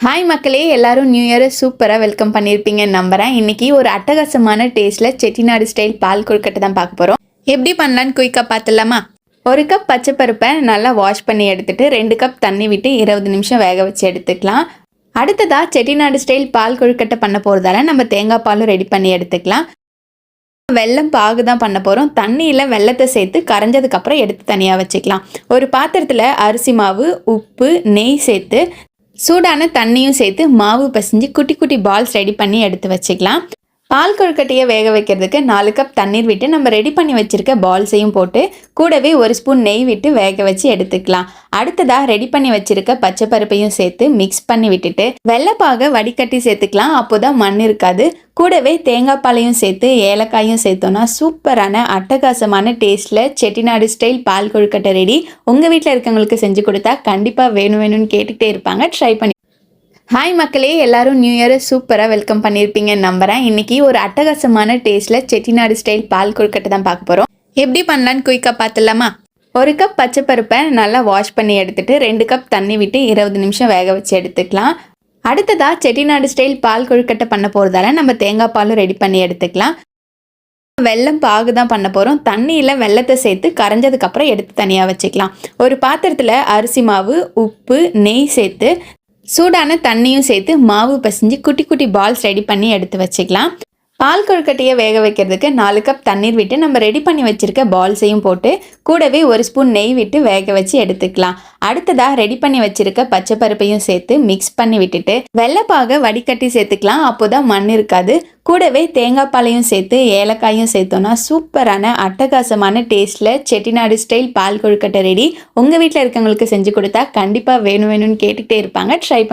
Hi மக்களே, எல்லாரும் new இயரை சூப்பராக வெல்கம் பண்ணியிருப்பீங்கன்னு நம்புகிறேன். இன்றைக்கி ஒரு அட்டகாசமான டேஸ்ட்டில் செட்டிநாடு ஸ்டைல் பால் கொழுக்கட்டை தான் பார்க்க போகிறோம். எப்படி பண்ணலான்னு குயிக்காக பார்த்துடலாமா? 1 கப் பச்சை பருப்பை நல்லா வாஷ் பண்ணி எடுத்துகிட்டு 2 கப் தண்ணி விட்டு 20 நிமிஷம் வேக வச்சு எடுத்துக்கலாம். அடுத்ததாக செட்டிநாடு ஸ்டைல் பால் கொழுக்கட்டை பண்ண போகிறதால நம்ம தேங்காய் பாலும் ரெடி பண்ணி எடுத்துக்கலாம். வெல்லம் பாகு தான் பண்ண போகிறோம். தண்ணியில் வெல்லத்தை சேர்த்து கரைஞ்சதுக்கப்புறம் எடுத்து தனியாக வச்சுக்கலாம். ஒரு பாத்திரத்தில் அரிசி மாவு, உப்பு, நெய் சேர்த்து சூடான தண்ணியும் சேர்த்து மாவு பசைஞ்சு குட்டி குட்டி பால்ஸ் ரெடி பண்ணி எடுத்து வச்சுக்கலாம். பால் கொழுக்கட்டையை வேக வைக்கிறதுக்கு 4 கப் தண்ணீர் விட்டு நம்ம ரெடி பண்ணி வச்சுருக்க பால்ஸையும் போட்டு கூடவே 1 ஸ்பூன் நெய் விட்டு வேக வச்சு எடுத்துக்கலாம். அடுத்ததாக ரெடி பண்ணி வச்சுருக்க பச்சை பருப்பையும் சேர்த்து மிக்ஸ் பண்ணி விட்டுட்டு வெள்ளைப்பாக வடிகட்டி சேர்த்துக்கலாம். அப்போ தான் மண் இருக்காது. கூடவே தேங்காய் பாலையும் சேர்த்து ஏலக்காயும் சேர்த்தோன்னா சூப்பரான அட்டகாசமான டேஸ்ட்டில் செட்டிநாடு ஸ்டைல் பால் கொழுக்கட்டை ரெடி. உங்கள் வீட்டில் இருக்கவங்களுக்கு செஞ்சு கொடுத்தா கண்டிப்பாக வேணும்னு கேட்டுக்கிட்டே இருப்பாங்க. ட்ரை பண்ணி. ஹாய் மக்களே, எல்லாரும் நியூ இயரை சூப்பராக வெல்கம் பண்ணியிருப்பீங்கன்னு நம்புகிறேன். இன்றைக்கி ஒரு அட்டகாசமான டேஸ்ட்டில் செட்டிநாடு ஸ்டைல் பால் கொழுக்கட்டை தான் பார்க்க போகிறோம். எப்படி பண்ணலான்னு குயிக்காக பார்த்துடலாமா? 1 கப் பச்சை பருப்பை நல்லா வாஷ் பண்ணி எடுத்துகிட்டு 2 கப் தண்ணி விட்டு 20 நிமிஷம் வேக வச்சு எடுத்துக்கலாம். அடுத்ததாக செட்டிநாடு ஸ்டைல் பால் கொழுக்கட்டை பண்ண போகிறதால நம்ம தேங்காய் பாலும் ரெடி பண்ணி எடுத்துக்கலாம். வெல்லம் பாகு தான் பண்ண போகிறோம். தண்ணியில் வெல்லத்தை சேர்த்து கரைஞ்சதுக்கப்புறம் எடுத்து தனியாக வச்சுக்கலாம். ஒரு பாத்திரத்தில் அரிசி மாவு, உப்பு, நெய் சேர்த்து சூடான தண்ணியும் சேர்த்து மாவு பசைஞ்சு குட்டி குட்டி பால்ஸ் ரெடி பண்ணி எடுத்து வச்சுக்கலாம். பால் கொழுக்கட்டையை வேக வைக்கிறதுக்கு 4 கப் தண்ணீர் விட்டு நம்ம ரெடி பண்ணி வச்சுருக்க பால்ஸையும் போட்டு கூடவே 1 ஸ்பூன் நெய் விட்டு வேக வச்சு எடுத்துக்கலாம். அடுத்ததாக ரெடி பண்ணி வச்சுருக்க பச்சை பருப்பையும் சேர்த்து மிக்ஸ் பண்ணி விட்டுட்டு வெள்ளைப்பாக வடிகட்டி சேர்த்துக்கலாம். அப்போ தான் மண் இருக்காது. கூடவே தேங்காய் பாலையும் சேர்த்து ஏலக்காயும் சேர்த்தோன்னா சூப்பரான அட்டகாசமான டேஸ்ட்டில் செட்டிநாடு ஸ்டைல் பால் கொழுக்கட்டை ரெடி. உங்கள் வீட்டில் இருக்கவங்களுக்கு செஞ்சு கொடுத்தா கண்டிப்பாக வேணும்னு கேட்டுக்கிட்டே இருப்பாங்க. ட்ரை பண்ணி